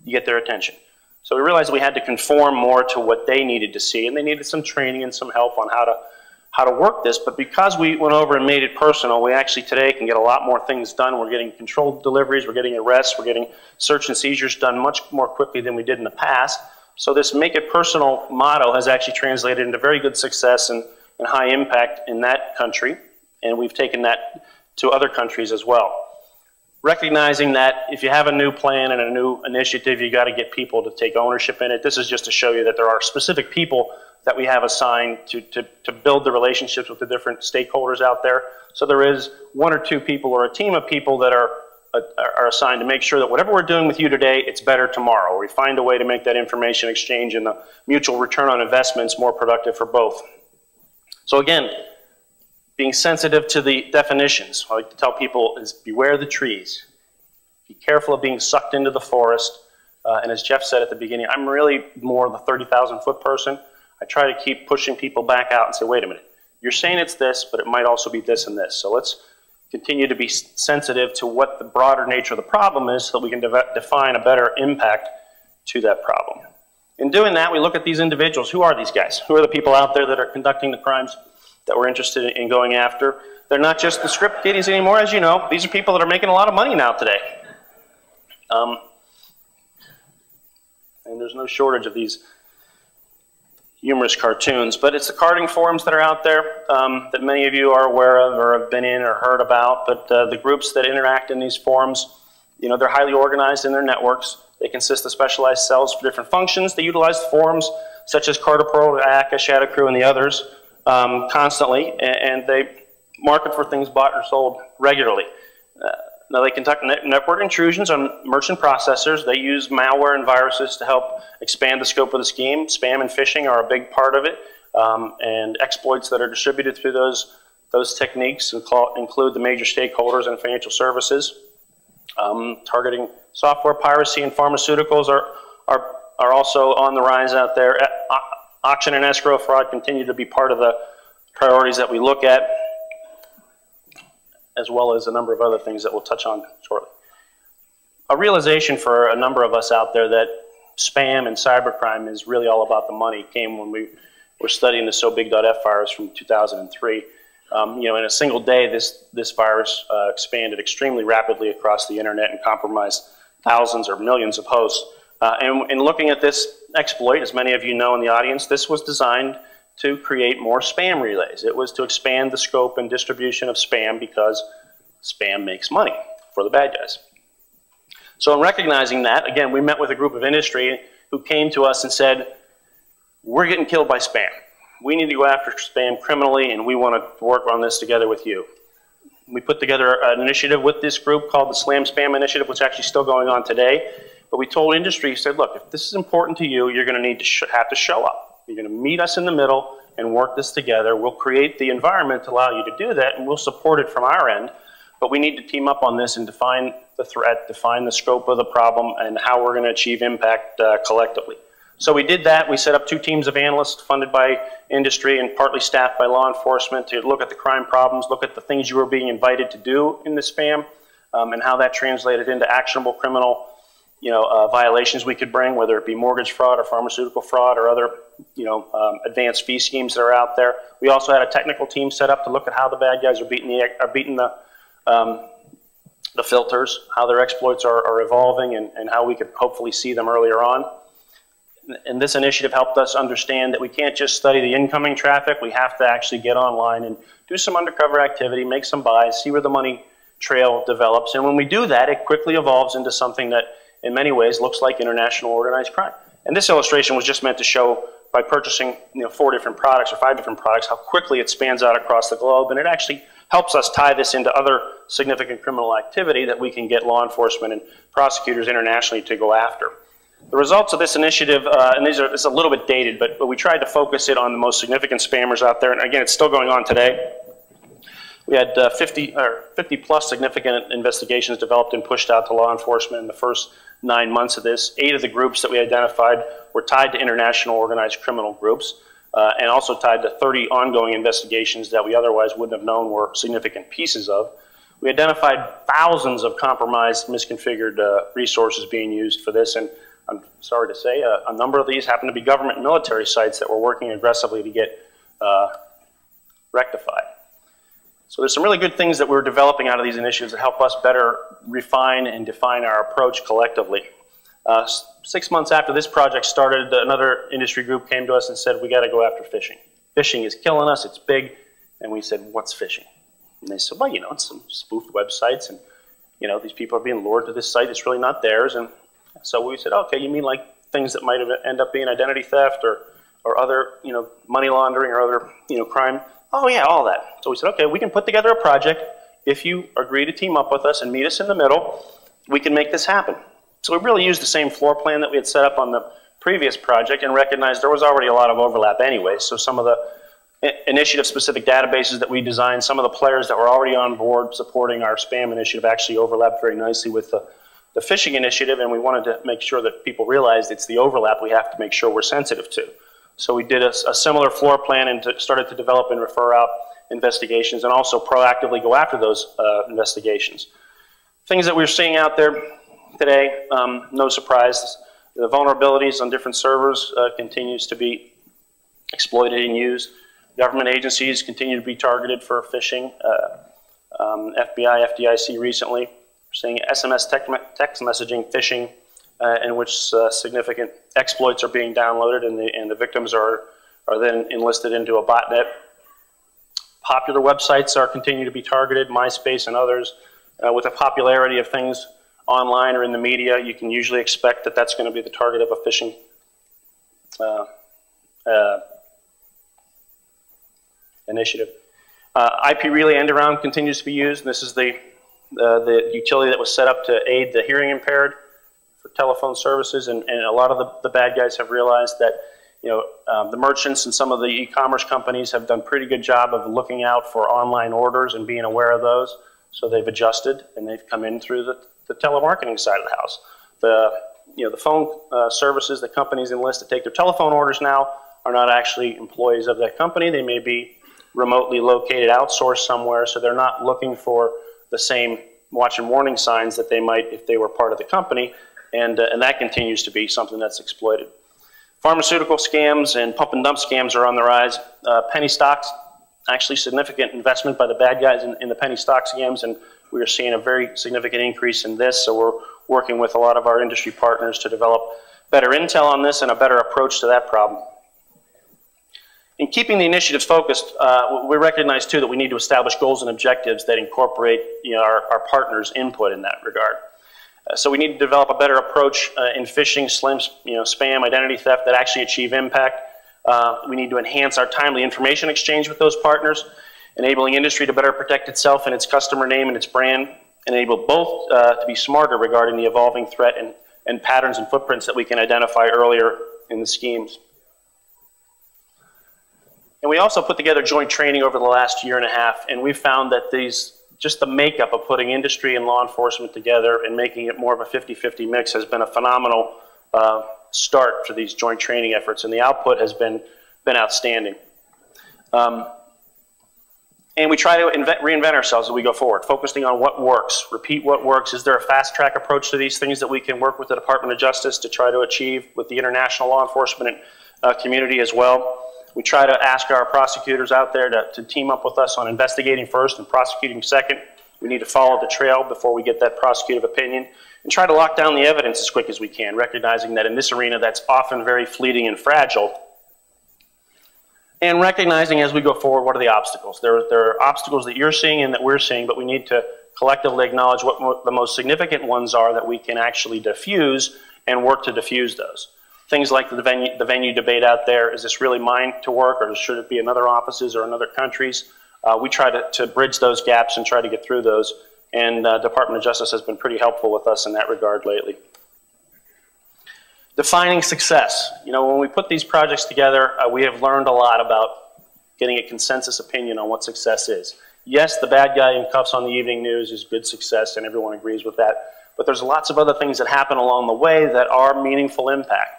you get their attention. So we realized we had to conform more to what they needed to see, and they needed some training and some help on how to work this. But because we went over and made it personal, we actually today can get a lot more things done. We're getting controlled deliveries, we're getting arrests, we're getting search and seizures done much more quickly than we did in the past. So this Make It Personal motto has actually translated into very good success and high impact in that country. And we've taken that to other countries as well. Recognizing that if you have a new plan and a new initiative, you got to get people to take ownership in it. This is just to show you that there are specific people that we have assigned to build the relationships with the different stakeholders out there. So there is one or two people or a team of people that are are assigned to make sure that whatever we're doing with you today, it's better tomorrow. Or we find a way to make that information exchange and the mutual return on investments more productive for both. So again, being sensitive to the definitions. I like to tell people is beware the trees. Be careful of being sucked into the forest. And as Jeff said at the beginning, I'm really more the 30,000 foot person. I try to keep pushing people back out and say, wait a minute, you're saying it's this, but it might also be this and this. So let's continue to be sensitive to what the broader nature of the problem is so that we can define a better impact to that problem. In doing that, we look at these individuals. Who are these guys? Who are the people out there that are conducting the crimes that we're interested in going after? They're not just the script kiddies anymore, as you know. These are people that are making a lot of money now today. And there's no shortage of these humorous cartoons, but it's the carding forums that are out there that many of you are aware of or have been in or heard about. But the groups that interact in these forums, you know, they're highly organized in their networks. They consist of specialized cells for different functions. They utilize forums such as CartoPro, ACA, Shadow Crew, and the others constantly, and they market for things bought or sold regularly. Now they conduct network intrusions on merchant processors. They use malware and viruses to help expand the scope of the scheme. Spam and phishing are a big part of it, and exploits that are distributed through those techniques include the major stakeholders in financial services. Targeting software piracy and pharmaceuticals are also on the rise out there. Auction and escrow fraud continue to be part of the priorities that we look at, as well as a number of other things that we'll touch on shortly. A realization for a number of us out there that spam and cybercrime is really all about the money came when we were studying the SoBig.F virus from 2003. You know, in a single day, this virus expanded extremely rapidly across the internet and compromised thousands or millions of hosts. And in looking at this exploit, as many of you know in the audience, this was designed to create more spam relays. It was to expand the scope and distribution of spam because spam makes money for the bad guys. So in recognizing that, again, we met with a group of industry who came to us and said, we're getting killed by spam. We need to go after spam criminally, and we want to work on this together with you. We put together an initiative with this group called the Slam Spam Initiative, which is actually still going on today. But we told industry, said, look, if this is important to you, you're going to need to have to show up. You're going to meet us in the middle and work this together. We'll create the environment to allow you to do that, and we'll support it from our end. But we need to team up on this and define the threat, define the scope of the problem, and how we're going to achieve impact collectively. So we did that. We set up 2 teams of analysts funded by industry and partly staffed by law enforcement to look at the crime problems, look at the things you were being invited to do in the spam, and how that translated into actionable criminal violations we could bring, whether it be mortgage fraud or pharmaceutical fraud or other, advanced fee schemes that are out there. We also had a technical team set up to look at how the bad guys are beating the filters, how their exploits are evolving, and how we could hopefully see them earlier on. And this initiative helped us understand that we can't just study the incoming traffic. We have to actually get online and do some undercover activity, make some buys, see where the money trail develops. And when we do that, it quickly evolves into something that in many ways looks like international organized crime. And this illustration was just meant to show by purchasing 4 different products or 5 different products how quickly it spans out across the globe, and it actually helps us tie this into other significant criminal activity that we can get law enforcement and prosecutors internationally to go after. The results of this initiative, and it's a little bit dated, but we tried to focus it on the most significant spammers out there, and again, it's still going on today. We had 50 plus significant investigations developed and pushed out to law enforcement in the first 9 months of this. 8 of the groups that we identified were tied to international organized criminal groups, and also tied to 30 ongoing investigations that we otherwise wouldn't have known were significant pieces of. We identified thousands of compromised, misconfigured resources being used for this, and I'm sorry to say, a number of these happen to be government and military sites that we're working aggressively to get rectified. So there's some really good things that we're developing out of these initiatives that help us better refine and define our approach collectively. 6 months after this project started, another industry group came to us and said, we got to go after phishing. Phishing is killing us, it's big. And we said, what's phishing? And they said, well, it's some spoofed websites, and these people are being lured to this site, it's really not theirs. And so we said, okay, you mean like things that might end up being identity theft or other, money laundering or other, crime? Oh yeah, all that. So we said, okay, we can put together a project if you agree to team up with us and meet us in the middle, we can make this happen. So we really used the same floor plan that we had set up on the previous project and recognized there was already a lot of overlap anyway. So some of the initiative-specific databases that we designed, some of the players that were already on board supporting our spam initiative actually overlapped very nicely with the phishing initiative, and we wanted to make sure that people realized it's the overlap we have to make sure we're sensitive to. So we did a similar floor plan and started to develop and refer out investigations and also proactively go after those investigations. Things that we're seeing out there today, no surprise, the vulnerabilities on different servers continues to be exploited and used. Government agencies continue to be targeted for phishing. FBI, FDIC recently, we're seeing SMS text messaging phishing in which significant exploits are being downloaded and the victims are then enlisted into a botnet. Popular websites are continue to be targeted, MySpace and others. With the popularity of things online or in the media, you can usually expect that that's going to be the target of a phishing initiative. IP relay end-around continues to be used. This is the utility that was set up to aid the hearing impaired for telephone services, and a lot of the bad guys have realized that the merchants and some of the e-commerce companies have done a pretty good job of looking out for online orders and being aware of those. So they've adjusted and they've come in through the telemarketing side of the house. The phone services that companies enlist to take their telephone orders now are not actually employees of that company. They may be remotely located, outsourced somewhere, so they're not looking for the same watch and warning signs that they might if they were part of the company, and that continues to be something that's exploited. Pharmaceutical scams and pump and dump scams are on the rise. Penny stocks, actually significant investment by the bad guys in the penny stock scams, and we are seeing a very significant increase in this, so we're working with a lot of our industry partners to develop better intel on this and a better approach to that problem. In keeping the initiatives focused, we recognize too that we need to establish goals and objectives that incorporate our partners' input in that regard. So we need to develop a better approach in phishing, spam, identity theft that actually achieve impact. We need to enhance our timely information exchange with those partners, enabling industry to better protect itself and its customer name and its brand, enable both to be smarter regarding the evolving threat and patterns and footprints that we can identify earlier in the schemes. And we also put together joint training over the last year and a half, and we found that just the makeup of putting industry and law enforcement together and making it more of a 50-50 mix has been a phenomenal start for these joint training efforts, and the output has been outstanding. And we try to reinvent ourselves as we go forward, focusing on what works, repeat what works. Is there a fast-track approach to these things that we can work with the Department of Justice to try to achieve with the international law enforcement community as well? We try to ask our prosecutors out there to team up with us on investigating first and prosecuting second. We need to follow the trail before we get that prosecutive opinion and try to lock down the evidence as quick as we can, recognizing that in this arena that's often very fleeting and fragile. And recognizing as we go forward, what are the obstacles? There are obstacles that you're seeing and that we're seeing, but we need to collectively acknowledge what the most significant ones are that we can actually diffuse and work to diffuse those. Things like the venue debate out there, is this really mine to work, or should it be in other offices or in other countries? We try to bridge those gaps and try to get through those, and Department of Justice has been pretty helpful with us in that regard lately. Defining success. When we put these projects together, we have learned a lot about getting a consensus opinion on what success is. Yes, the bad guy in cuffs on the evening news is good success, and everyone agrees with that, but there's lots of other things that happen along the way that are meaningful impact.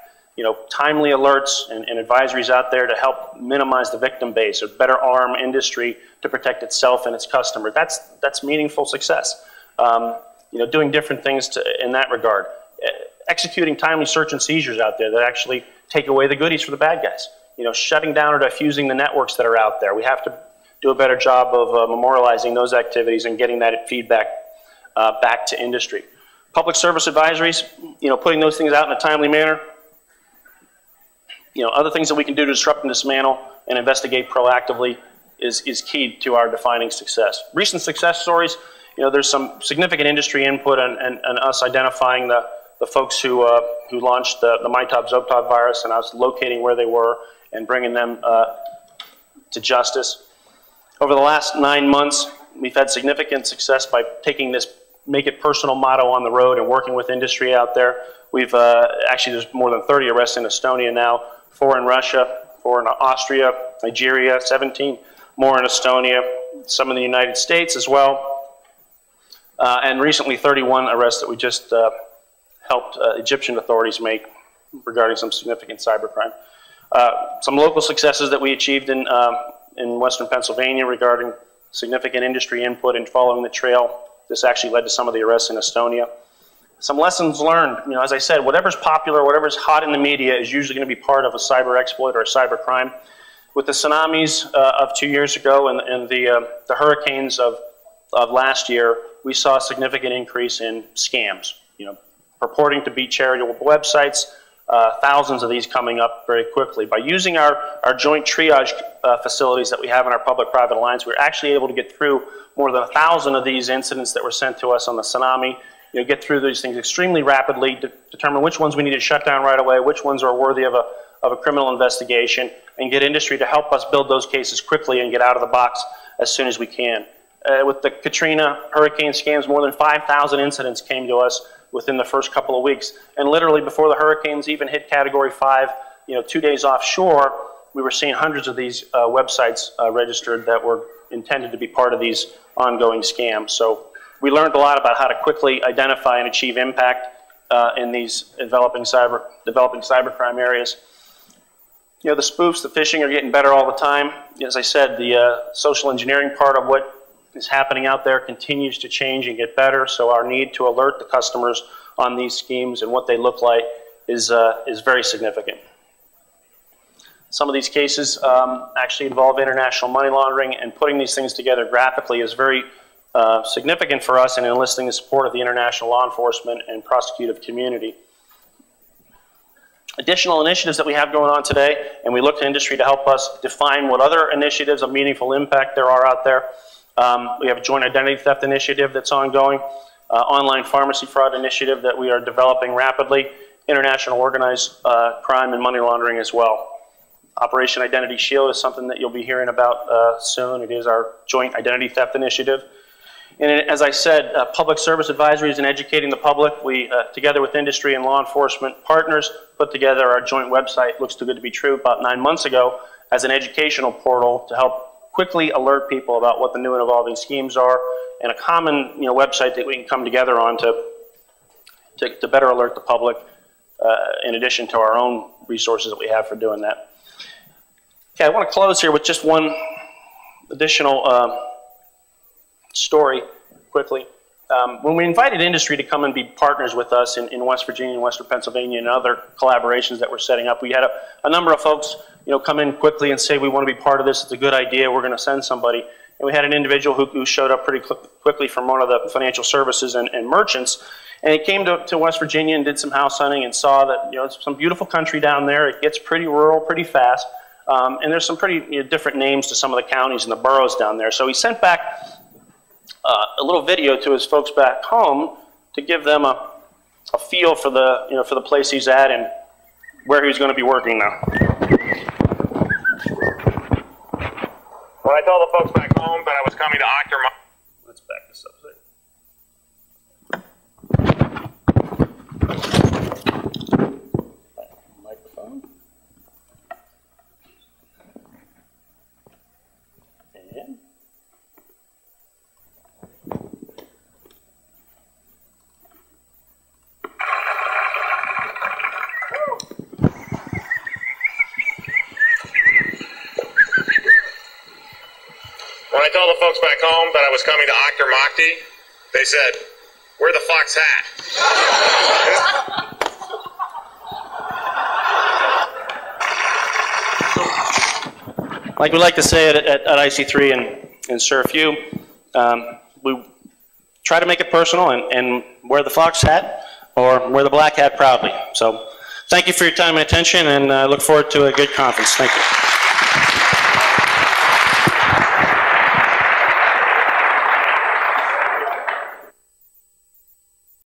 Timely alerts and advisories out there to help minimize the victim base or better arm industry to protect itself and its customer. That's meaningful success. Doing different things in that regard. Executing timely search and seizures out there that actually take away the goodies for the bad guys. Shutting down or diffusing the networks that are out there. We have to do a better job of memorializing those activities and getting that feedback back to industry. Public service advisories, putting those things out in a timely manner. Other things that we can do to disrupt and dismantle and investigate proactively is key to our defining success. Recent success stories, there's some significant industry input and us identifying the folks who launched the MyTab-Zobtab virus and us locating where they were and bringing them to justice. Over the last 9 months, we've had significant success by taking this make it personal motto on the road and working with industry out there. We've actually, there's more than 30 arrests in Estonia now, 4 in Russia, 4 in Austria, Nigeria, 17 more in Estonia, some in the United States as well, and recently 31 arrests that we just helped Egyptian authorities make regarding some significant cybercrime. Some local successes that we achieved in Western Pennsylvania regarding significant industry input and following the trail. This actually led to some of the arrests in Estonia. Some lessons learned. You know, as I said, whatever's popular, whatever's hot in the media is usually going to be part of a cyber exploit or a cyber crime. With the tsunamis of 2 years ago and the hurricanes of last year, we saw a significant increase in scams. You know, purporting to be charitable websites, thousands of these coming up very quickly. By using our joint triage facilities that we have in our public-private alliance, we're actually able to get through more than 1,000 of these incidents that were sent to us on the tsunami. You know, get through these things extremely rapidly, determine which ones we need to shut down right away, which ones are worthy of a criminal investigation, and get industry to help us build those cases quickly and get out of the box as soon as we can. With the Katrina hurricane scams, more than 5,000 incidents came to us within the first couple of weeks. And literally before the hurricanes even hit Category 5, you know, 2 days offshore, we were seeing hundreds of these websites registered that were intended to be part of these ongoing scams. So we learned a lot about how to quickly identify and achieve impact in these developing cybercrime areas. You know, the spoofs, the phishing are getting better all the time. As I said, the social engineering part of what is happening out there continues to change and get better, so our need to alert the customers on these schemes and what they look like is very significant. Some of these cases actually involve international money laundering, and putting these things together graphically is very significant for us in enlisting the support of the international law enforcement and prosecutive community. Additional initiatives that we have going on today, and we look to industry to help us define what other initiatives of meaningful impact there are out there. We have a joint identity theft initiative that's ongoing, online pharmacy fraud initiative that we are developing rapidly, international organized crime and money laundering as well. Operation Identity Shield is something that you'll be hearing about soon. It is our joint identity theft initiative. And as I said, public service advisories and educating the public, we, together with industry and law enforcement partners, put together our joint website, Looks Too Good to Be True, about 9 months ago as an educational portal to help quickly alert people about what the new and evolving schemes are, and a common website that we can come together on to better alert the public, in addition to our own resources that we have for doing that. Okay, I want to close here with just one additional story quickly. When we invited industry to come and be partners with us in West Virginia and Western Pennsylvania and other collaborations that we're setting up, we had a number of folks come in quickly and say, we want to be part of this, it's a good idea, we're going to send somebody. And we had an individual who showed up pretty quickly from one of the financial services and merchants, and he came to West Virginia and did some house hunting and saw that it's some beautiful country down there. It gets pretty rural pretty fast, and there's some pretty different names to some of the counties and the boroughs down there. So he sent back a little video to his folks back home to give them a feel for the for the place he's at and where he's going to be working now. When I told the folks back home that I was coming to Octomom, Let's back this up. Microphone. And when I told the folks back home that I was coming to Octomom, they said, "Where the fuck's hat?" like we like to say at IC3 and Surf U, we try to make it personal and wear the Fox hat or wear the black hat proudly. So thank you for your time and attention, and I look forward to a good conference. Thank you.